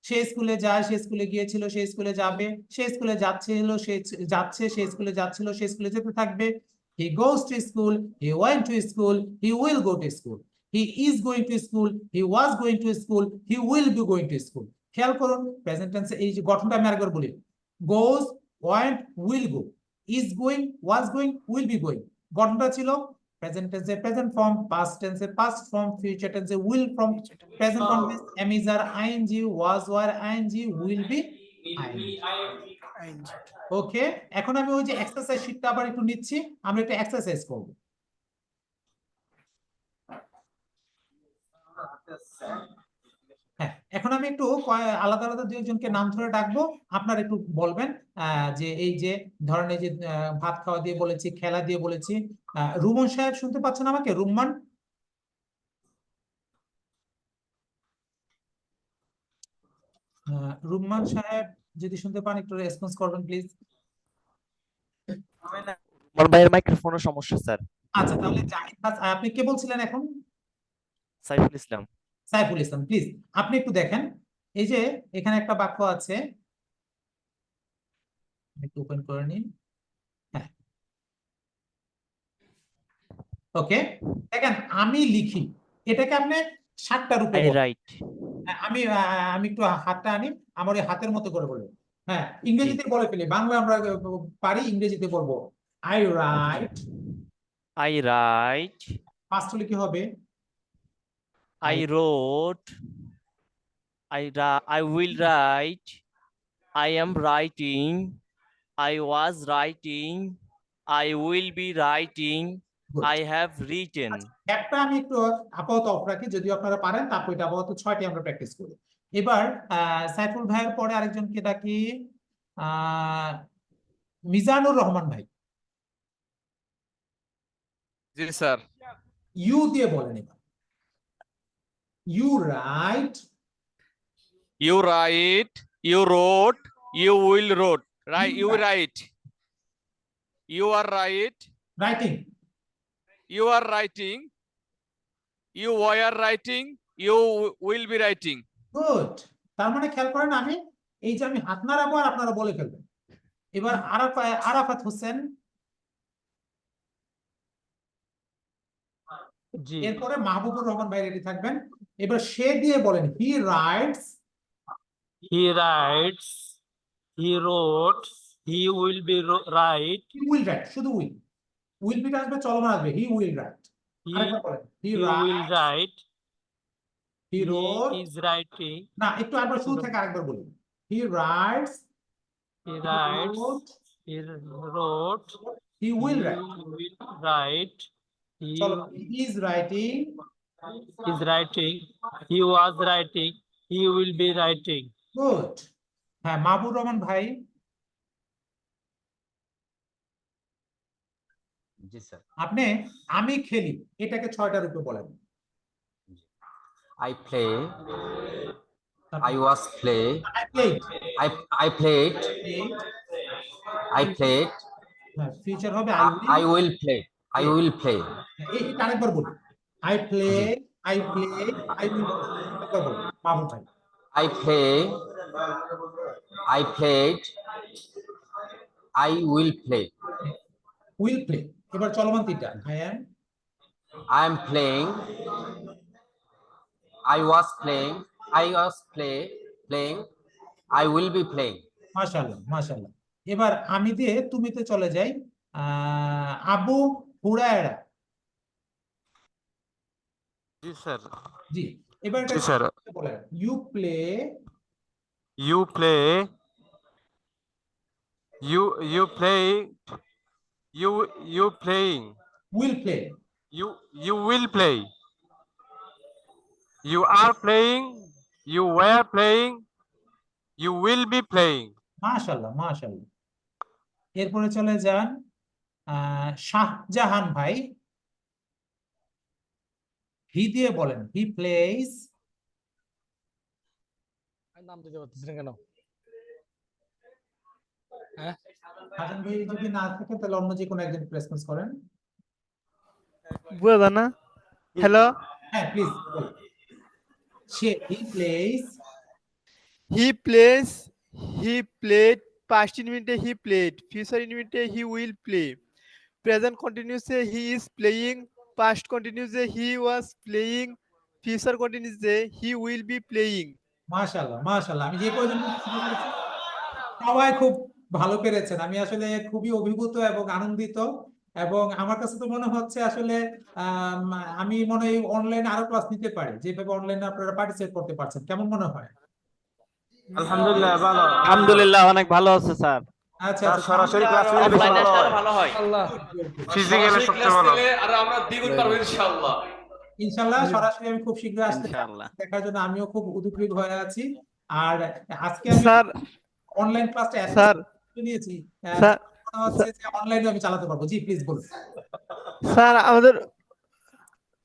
সে স্কুলে যায়, সে স্কুলে গিয়েছিল, সে স্কুলে যাবে, সে স্কুলে যাচ্ছিল, সে যাচ্ছে, সে স্কুলে যাচ্ছিল, সে স্কুলে যেতে থাকবে। He goes to school, he went to school, he will go to school. He is going to school, he was going to school, he will be going to school. খেয়াল করুন প্রেজেন্ট টেন্সে এই যে গঠনটা আমি আরেকবার বলি, goes, went, will go, is going, was going, will be going। গঠনটা ছিল প্রেজেন্ট টেন্সে প্রেজেন্ট ফর্ম, পাস্ট টেন্সে পাস্ট ফর্ম, ফিউচার টেন্সে will form, present continuous am is are ing, was were ing, will be ing। ওকে, এখন আমি ওই যে exercise শীটটা আবার একটু নিচ্ছি, আমরা একটা এক্সারসাইজ করব। হ্যাঁ, এখন আমি একটু আলাদা আলাদা দুইজনকে নাম ধরে ডাকবো, আপনারা একটু বলবেন যে এই যে ধরেন এই যে ভাত খাওয়া দিয়ে বলেছি, খেলা দিয়ে বলেছি। রুমন সাহেব শুনতে পাচ্ছেন আমাকে? রুম্মান, রুম্মান সাহেব যদি শুনতে পান একটু রেসপন্স করবেন প্লিজ। আমার ভাইয়ের মাইক্রোফোনের সমস্যা স্যার। আচ্ছা, তাহলে জাহিদ হাসান, আপনি কে বলছিলেন এখন? সাইফুল ইসলাম। সাইফুল ইসলাম, প্লিজ আপনি একটু দেখেন, এই যে এখানে একটা বাক্য আছে, একটু ওপেন করে নিন। হ্যাঁ, ওকে, দেখেন আমি লিখি, এটাকে আপনি 7টা রূপে আই বলেন। রাইট। আমি একটু হাতটা আনি, আমার এই হাতের মতো করে বলবো। হ্যাঁ, ইংরেজিতে বলে ফেলি, বাংলা আমরা পারি, ইংরেজিতে বলবো I right. I right. First হলে কি হবে? I wrote, I will write, I am writing, I was writing, I will be writing, Good. I have written. একটা আমি একটু আপাতত অফ রাখি, যদি আপনারা পারেন তারপর এটা আপাতত 6টি আমরা প্র্যাকটিস করি। এবার সাইফুল ভাইয়ের পরে আরেকজনকে ডাকি, মিজানুর রহমান ভাই। জি স্যার। ইউ দিয়ে বলেন এবার। You write. You write, you wrote, you will wrote. Right, you write. You are right. Writing. You are writing. You were writing. You will be writing. Good. তার মানে খেয়াল করেন, আমি এই যে আমি হাত নাড়াবো আর আপনারা বলে ফেলবেন। এবার আরাফাত হোসেন, এরপরে মাহবুবুর রহমান ভাই রেডি থাকবেন। এবার সে দিয়ে বলেন, he writes. He writes, he wrote, he will be right, he will write, শুধু উইল, উইল বিটা আসবে, চলমান আসবে, হি উইল রাইট। he, আরেকবার বলেন, he he will write, write, he wrote. he is writing, না, একটু আরেকবার শুরু থেকে আরেকবার বলি, হি writes, he writes, he wrote, he he will write. will write, he চলো, he is writing, is writing, he was writing, he will be writing. Good. হ্যাঁ, মাহবুবুর রহমান ভাই। জি স্যার। আপনি আমি খেলি এটাকে 6টা রূপে বলেন। I play, তারপর I was play, I played, I played, played, I played, হ্যাঁ ফিউচার হবে I will play, I will play. এটা আরেকবার বলুন। I play, I play, I will play। আরেকবার বলুন বাবু ভাই। I play, I played, I will play. Will play, এবার চলমান তিনটা I am playing, I was playing, playing, I will be playing. মাশাআল্লাহ মাশাআল্লাহ। এবার আমি দিয়ে তুমিতে চলে যাই। আবু হুরায়রা। জি স্যার। জি এবার জি স্যার। বলেন you play, You play, you play, you playing, will play. you will play, you are playing, you were playing, you will be playing. মাশাআল্লাহ মাশাআল্লাহ। এরপরে চলে যান শাহজাহান ভাই। হি দিয়ে বলেন হি প্লেস। নাম দিতে পারতেছি না কেন? শাহজাহান ভাই যদি না থাকে তাহলে অন্য যে কোনো একজন রেসপন্স করেন। বুঝা না? হ্যালো, হ্যাঁ please say he plays, he plays, he played, past infinite he played, future infinite he will play, present continuous he is playing, past continuous he was playing, future continuous he will be playing. মাশাআল্লাহ মাশাআল্লাহ। আমি যে কয়জন সবাই খুব ভালো পেরেছেন। আমি আসলে খুবই অভিভূত এবং আনন্দিত, এবং আমার কাছে তো মনে হচ্ছে আসলে আম, আমি মনে হয় অনলাইনে আরো ক্লাস নিতে পারি, যেভাবে অনলাইনে আপনারা পার্টিসিপেট করতে পারছেন। কেমন মনে হয়? আলহামদুলিল্লাহ ভালো। আলহামদুলিল্লাহ অনেক ভালো আছে স্যার। আচ্ছা স্যার আচ্ছা সরাসরি ক্লাস নিলে বেশি অফলাইনে ভালো আসলে হয়। আরো ভালো হয়। আল্লাহ ফিজিক্যালি সবচেয়ে ভালো। ইনশাল্লাহ সরাসরি আমি খুব শীঘ্রই আসতে ইনশাআল্লাহ। দেখার জন্য আমিও খুব উদগ্রীব হয়ে আছি। আর আজকে আমি স্যার, অনলাইন ক্লাসটা এত স্যার, নিয়েছি, স্যার, মনে হচ্ছে যে অনলাইনে আমি চালাতে পারবো। জি প্লিজ বলুন। স্যার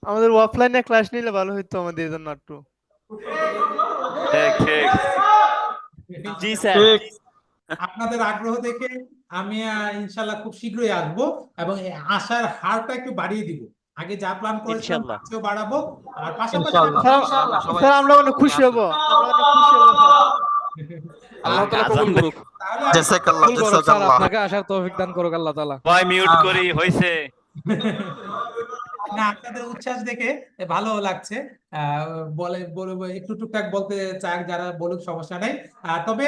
আমাদের অফলাইনে ক্লাস নিলে ভালো হতো আমাদের জন্য একটু। ঠিক ঠিক। জি স্যার। আপনাদের আগ্রহ দেখে আমি ইনশাল্লাহ খুব শীঘ্রই আসবো, এবং এই আসার হারটা একটু বাড়িয়ে দিব। আগে যা প্ল্যান করেছিলাম ইনশাআল্লাহ। তার চেয়েও বাড়াবো। আর পাশাপাশি ইনশাআল্লাহ। স্যার আমরা অনেক খুশি হব, আমরা অনেক খুশি হব স্যার। আল্লাহ তাআলা কবুল করুক। তাহলে জাযাকাল্লাহ, কবুল করুক স্যার, জাযাকাল্লাহ। আপনাকে আসার তৌফিক দান করুক আল্লাহ তাআলা। ভয় মিউট করি হইছে। না, আপনাদের উচ্ছ্বাস দেখে ভালো লাগছে। বলে বলবো একটু টুকটাক বলতে চাই, যারা বলুক সমস্যা নেই। তবে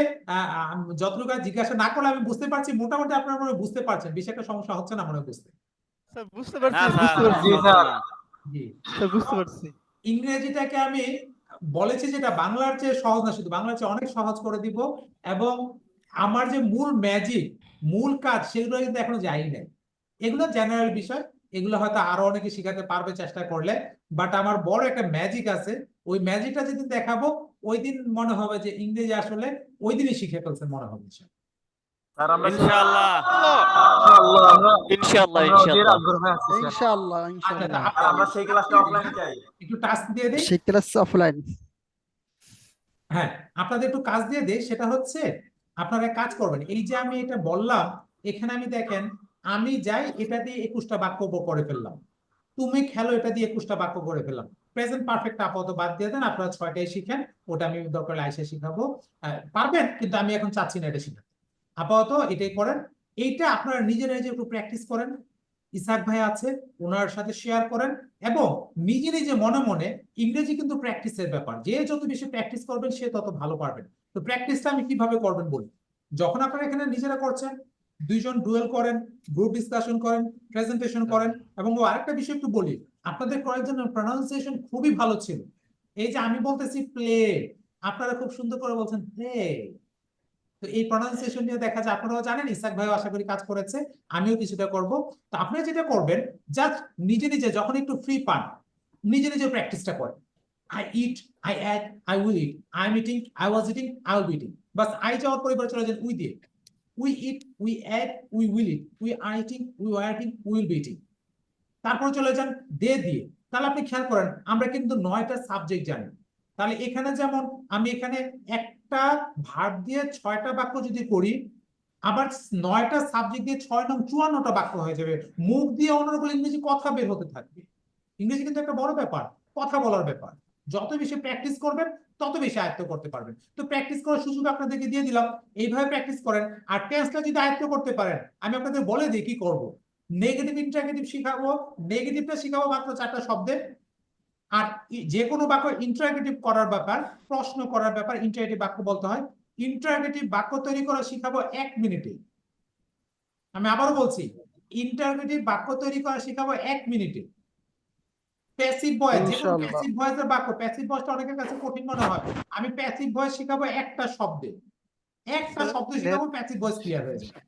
যতটুকু জিজ্ঞাসা না করলে আমি বুঝতে পারছি মোটামুটি আপনারা মনে হয় বুঝতে পারছেন, বেশি একটা সমস্যা হচ্ছে না মনে হয় বুঝতে। স্যার বুঝতে পারছি, হ্যাঁ স্যার। বুঝতে পারছি, জি স্যার। জি স্যার বুঝতে পারছি। ইংরেজিটাকে আমি বলেছি যেটা বাংলার চেয়ে সহজ না, শুধু বাংলার চেয়ে অনেক সহজ করে দিব, এবং আমার যে মূল ম্যাজিক, মূল কাজ, সেগুলো কিন্তু এখনো যাই নাই। এগুলো জেনারেল বিষয়, এগুলো হয়তো আরো অনেকে শিখাতে পারবে চেষ্টা করলে, বাট আমার বড় একটা ম্যাজিক আছে। ওই ম্যাজিকটা যেদিন দেখাবো ওই দিন মনে হবে যে ইংরেজি আসলে ওই দিনই শিখে ফেলছেন মনে হবে। স্যার আমরা ইনশাআল্লাহ ইনশাআল্লাহ অধীর ইনশাআল্লাহ। আগ্রহে আছি স্যার। ইনশাআল্লাহ আচ্ছা, ইনশাআল্লাহ। আর আমরা সেই ক্লাসটা অফলাইনে চাই। একটু টাস্ক দিয়ে দিই। সেই ক্লাস অফলাইন। হ্যাঁ, আপনাদের একটু কাজ দিয়ে দেই। সেটা হচ্ছে আপনারা কাজ করবেন, এই যে আমি এটা বললাম, এখানে আমি দেখেন আমি যাই এটা দিয়ে 21টা বাক্য করে ফেললাম, তুমি খেলো এটা দিয়ে 21টা বাক্য করে ফেললাম। প্রেজেন্ট পারফেক্ট আপাতত বাদ দিয়ে দেন, আপনারা 6টাই শিখেন, ওটা আমি দরকার হলে আইসা শিখাবো। পারবেন, কিন্তু আমি এখন চাচ্ছি না এটা শিখাতে। আপাতত এটাই করেন। এইটা আপনারা নিজেরা নিজে একটু প্র্যাকটিস করেন। ইসাক ভাই আছে, ওনার সাথে শেয়ার করেন, এবং নিজে নিজে মনে মনে। ইংরেজি কিন্তু প্র্যাকটিসের ব্যাপার, যে যত বেশি প্র্যাকটিস করবেন সে তত ভালো পারবেন। তো প্র্যাকটিসটা আমি কিভাবে করবেন বলি। যখন আপনারা এখানে নিজেরা করছেন, দুইজন ডুয়েল করেন, গ্রুপ ডিসকাশন করেন, প্রেজেন্টেশন করেন, এবং আরেকটা বিষয় একটু বলি, আপনাদের কয়েকজনের প্রনাউন্সিয়েশন খুবই ভালো ছিল। এই যে আমি বলতেছি প্লে, আপনারা খুব সুন্দর করে বলছেন প্লে। তো এই প্রনাউন্সিয়েশন নিয়ে দেখা যায় আপনারাও জানেন, ইসাক ভাইও আশা করি কাজ করেছে, আমিও কিছুটা করব। তো আপনারা যেটা করবেন, জাস্ট নিজে নিজে যখন একটু ফ্রি পান, নিজে নিজে প্র্যাকটিসটা করেন। I eat, I at, I will it, I am eating, I was eating, I will be eating. Bus I যাওয়ার পরে চলে যান উই দিয়ে। We eat, we add, we will eat. We are eating, we were eating, we will be eating. তারপর চলে যান দে দিয়ে। তাহলে আপনি খেয়াল করেন আমরা কিন্তু 9টা সাবজেক্ট জানি। তাহলে এখানে যেমন আমি এখানে একটা ভার্ব দিয়ে 6টা বাক্য যদি করি, আবার 9টা সাবজেক্ট দিয়ে 6 নং 54টা বাক্য হয়ে যাবে। মুখ দিয়ে অনার্গল ইংরেজি কথা বের হতে থাকবে। ইংরেজি কিন্তু একটা বড় ব্যাপার, কথা বলার ব্যাপার। যত বেশি প্র্যাকটিস করবেন তত বেশি আয়ত্ত করতে পারবেন। তো প্র্যাকটিস করার সুযোগ আপনাদেরকে দিয়ে দিলাম, এইভাবে প্র্যাকটিস করেন। আর টেন্সটা যদি আয়ত্ত করতে পারেন, আমি আপনাদের বলে দিই কি করব। নেগেটিভ ইন্টারগেটিভ শিখাবো, নেগেটিভটা শিখাবো মাত্র 4টা শব্দে। আর যে কোনো বাক্য ইন্টারগেটিভ করার ব্যাপার, প্রশ্ন করার ব্যাপার, ইন্টারগেটিভ বাক্য বলতে হয়। ইন্টারগেটিভ বাক্য তৈরি করা শিখাবো 1 মিনিটে। আমি আবারও বলছি, ইন্টারগেটিভ বাক্য তৈরি করা শিখাবো 1 মিনিটে। প্যাসিভ ভয়েস, যে কোনো ইনশাআল্লাহ। প্যাসিভ ভয়েসের বাক্য, প্যাসিভ ভয়েসটা অনেকের কাছে কঠিন মনে হয়, আমি প্যাসিভ ভয়েস শিখাবো একটা শব্দে। একটা শব্দ শিখাবো, প্যাসিভ ভয়েস ক্লিয়ার হয়ে যাবে।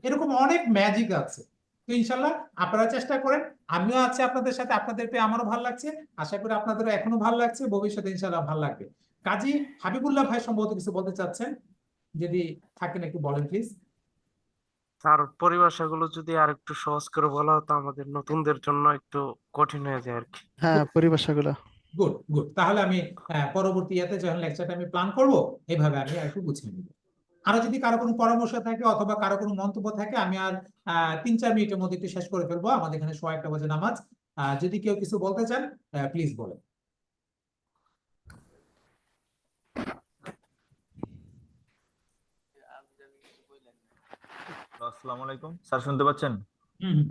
এরকম অনেক ম্যাজিক আছে। তো ইনশাল্লাহ আপনারা চেষ্টা করেন, আমিও আছি আপনাদের সাথে, আপনাদের পেয়ে আমারও ভালো লাগছে, আশা করি আপনাদেরও এখনো ভালো লাগছে, ভবিষ্যতে ইনশাল্লাহ ভালো লাগবে। কাজী হাবিবুল্লাহ ভাই সম্ভবত কিছু বলতে চাচ্ছেন, যদি থাকেন একটু বলেন প্লিজ। তার পরিভাষাগুলো যদি আর একটু সহজ করে বলা হতো আমাদের নতুনদের জন্য একটু কঠিন হয়ে যায় আর কি। হ্যাঁ, পরিভাষাগুলো। গুড গুড, তাহলে আমি পরবর্তী ইয়াতে যখন লেকচারটা আমি প্ল্যান করব, এইভাবে আমি আর একটু গুছিয়ে নিব। আরো যদি কারো কোনো পরামর্শ থাকে অথবা কারো কোনো মন্তব্য থাকে, আমি আর 3-4 মিনিটের মধ্যে একটু শেষ করে ফেলবো, আমাদের এখানে 1:15 বাজে নামাজ। যদি কেউ কিছু বলতে চান প্লিজ বলেন। আসসালামু আলাইকুম স্যার, শুনতে পাচ্ছেন? হুম হুম।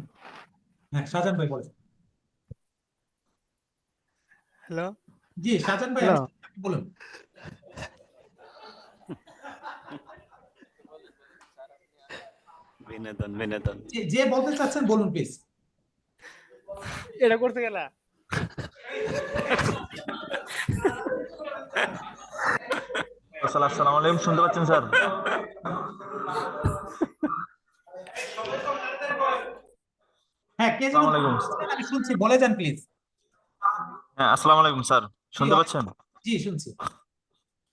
হ্যাঁ, শাহজাহান ভাই বলেন। হ্যালো। জি শাহজাহান ভাই, হ্যালো। বলুন। বিনোদন বিনোদন। যে বলতে চাচ্ছেন বলুন প্লিজ। এটা করতে গেলা। স্যার আসসালামু আলাইকুম, শুনতে পাচ্ছেন স্যার? হ্যাঁ, কে যেন আসসালামু আলাইকুম। আমি শুনছি, বলে যান প্লিজ। হ্যাঁ আসসালামু আলাইকুম স্যার, শুনতে পাচ্ছেন? জি শুনছি।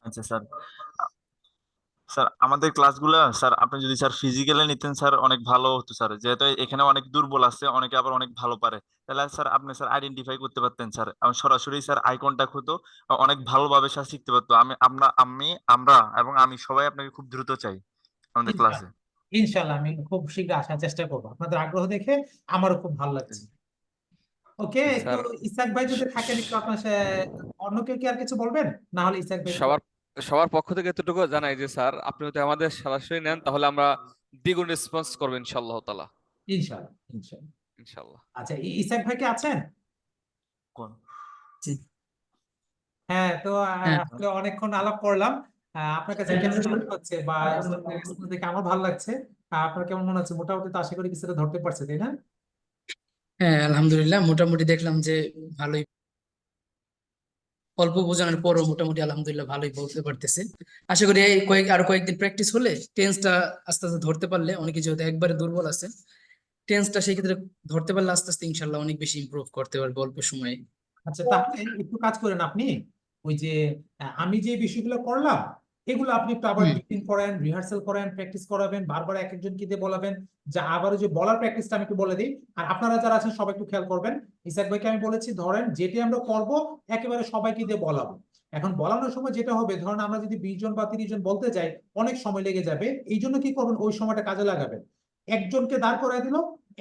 আচ্ছা স্যার, স্যার আমাদের ক্লাসগুলো স্যার আপনি যদি স্যার ফিজিক্যালি নিতেন স্যার অনেক ভালো হতো স্যার, যেহেতু এখানে অনেক দুর্বল আছে, অনেকে আবার অনেক ভালো পারে, তাহলে স্যার আপনি স্যার আইডেন্টিফাই করতে পারতেন স্যার, সরাসরি স্যার আই কন্টাক্ট হতো, অনেক ভালোভাবে স্যার শিখতে পারতো। আমরা এবং আমি সবাই আপনাকে খুব দ্রুত চাই আমাদের ক্লাসে। ইনশাল্লাহ আমি খুব শীঘ্র আসার চেষ্টা করবো, আপনাদের আগ্রহ দেখে আমারও খুব ভালো লাগছে। ওকে, একটু ইসাক ভাই যদি থাকেন একটু আপনার অন্য কেউ কি আর কিছু বলবেন? না হলে ইসাক ভাই। সবার পক্ষ থেকে এতটুকু জানাই যে স্যার আপনি যদি আমাদের সরাসরি নেন তাহলে আমরা দ্বিগুণ রেসপন্স করবো ইনশাআল্লাহ তাআলা। ইনশাল্লাহ ইনশাল্লাহ। ইনশাআল্লাহ। আচ্ছা, ইসাক ভাই কি আছেন? কোন? হ্যাঁ, তো আসলে অনেকক্ষণ আলাপ করলাম। আপনার কাছে কেমন মনে হচ্ছে, বা রেসপন্স দেখে আমার ভালো লাগছে, আপনার কেমন মনে হচ্ছে? মোটামুটি তো আশা করি কিছুটা ধরতে পারছে, তাই না? হ্যাঁ, আলহামদুলিল্লাহ মোটামুটি দেখলাম যে ভালোই, অল্প বোঝানোর পরও মোটামুটি আলহামদুলিল্লাহ ভালোই বলতে পারতেছে। আশা করি এই আরো কয়েকদিন প্র্যাকটিস হলে টেন্সটা আস্তে আস্তে ধরতে পারলে, অনেকে যেহেতু একবারে দুর্বল আছে, টেন্সটা সেই ক্ষেত্রে ধরতে পারলে আস্তে আস্তে ইনশাল্লাহ অনেক বেশি ইমপ্রুভ করতে পারবে অল্প সময়ে। আচ্ছা, তাহলে একটু কাজ করেন আপনি, ওই যে আমি যে বিষয়গুলো করলাম এগুলো আপনি একটু আবার রিপিট করেন, রিহার্সাল করেন, প্র্যাকটিস করাবেন, বারবার এক একজনকে দিয়ে বলাবেন, যা আবার ওই যে বলার প্র্যাকটিসটা আমি একটু বলে দিই। আর আপনারা যারা আছেন সবাই একটু খেয়াল করবেন, ইসাক ভাইকে আমি বলেছি ধরেন যেটি আমরা করব একেবারে সবাইকে দিয়ে বলাবো। এখন বলানোর সময় যেটা হবে, ধরেন আমরা যদি 20 জন বা 30 জন বলতে যাই অনেক সময় লেগে যাবে, এই জন্য কি করবেন, ওই সময়টা কাজে লাগাবেন। একজনকে দাঁড় করায় দিল,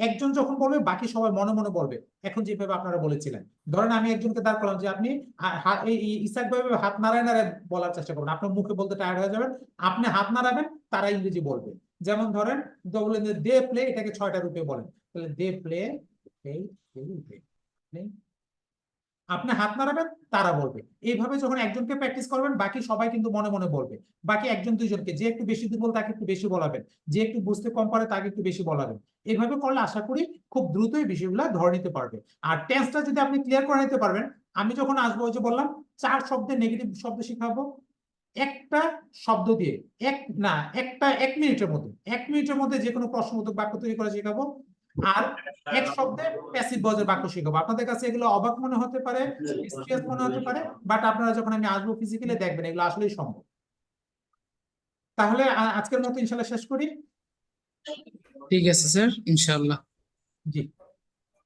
একজন যখন বলবে বাকি সবাই মনে মনে বলবে, এখন যেভাবে আপনারা বলেছিলেন। ধরেন আমি একজনকে দাঁড় করলাম যে আপনি ইসাক ভাবে হাত নাড়ায় নাড়ায় বলার চেষ্টা করবেন, আপনার মুখে বলতে টায়ার্ড হয়ে যাবেন, আপনি হাত নাড়াবেন, তারা ইংরেজি বলবে। যেমন ধরেন বললেন যে দে প্লে, এটাকে 6টা রূপে বলেন, তাহলে দে প্লে, আপনি হাত নাড়াবেন, তারা বলবে। এইভাবে যখন একজনকে প্র্যাকটিস করবেন বাকি সবাই কিন্তু মনে মনে বলবে। বাকি 1-2 জনকে, যে একটু বেশি দুর্বল তাকে একটু বেশি বলাবেন, যে একটু বুঝতে কম পারে তাকে একটু বেশি বলাবেন। এইভাবে করলে আশা করি খুব দ্রুতই বিষয়গুলো ধরে নিতে পারবে। আর টেন্সটা যদি আপনি ক্লিয়ার করে নিতে পারবেন, আমি যখন আসবো ওই যে বললাম 4 শব্দের নেগেটিভ শব্দ শিখাবো, একটা শব্দ দিয়ে একটা 1 মিনিটের মধ্যে 1 মিনিটের মধ্যে যে কোনো প্রশ্নবোধক বাক্য তৈরি করা শেখাবো। আর 1 শব্দে প্যাসিভ ভয়েসের বাক্য শিখাবো। আপনাদের কাছে এগুলো অবাক মনে হতে পারে, মিস্টিরিয়াস মনে হতে পারে, বাট আপনারা যখন আমি আসবো ফিজিক্যালি দেখবেন এগুলো আসলেই সম্ভব। তাহলে আজকের মতো ইনশাল্লাহ শেষ করি। ঠিক আছে স্যার, ইনশাআল্লাহ। জি।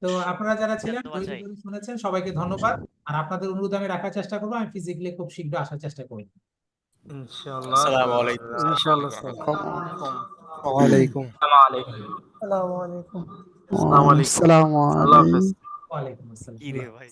তো আপনারা যারা ছিলেন ধন্যবাদ ধৈর্য ভাই। ধরে শুনেছেন সবাইকে ধন্যবাদ। আর আপনাদের অনুরোধ আমি রাখার চেষ্টা করবো, আমি ফিজিক্যালি খুব শীঘ্র আসার চেষ্টা করবো। ইনশাআল্লাহ আসসালামু আলাইকুম। ইনশাআল্লাহ স্যার ওয়ালাইকুম আসসালামু আলাইকুম। আসসালামু আলাইকুম আল্লাহ হাফেজ ওয়ালাইকুম আসসালাম। কি রে ভাই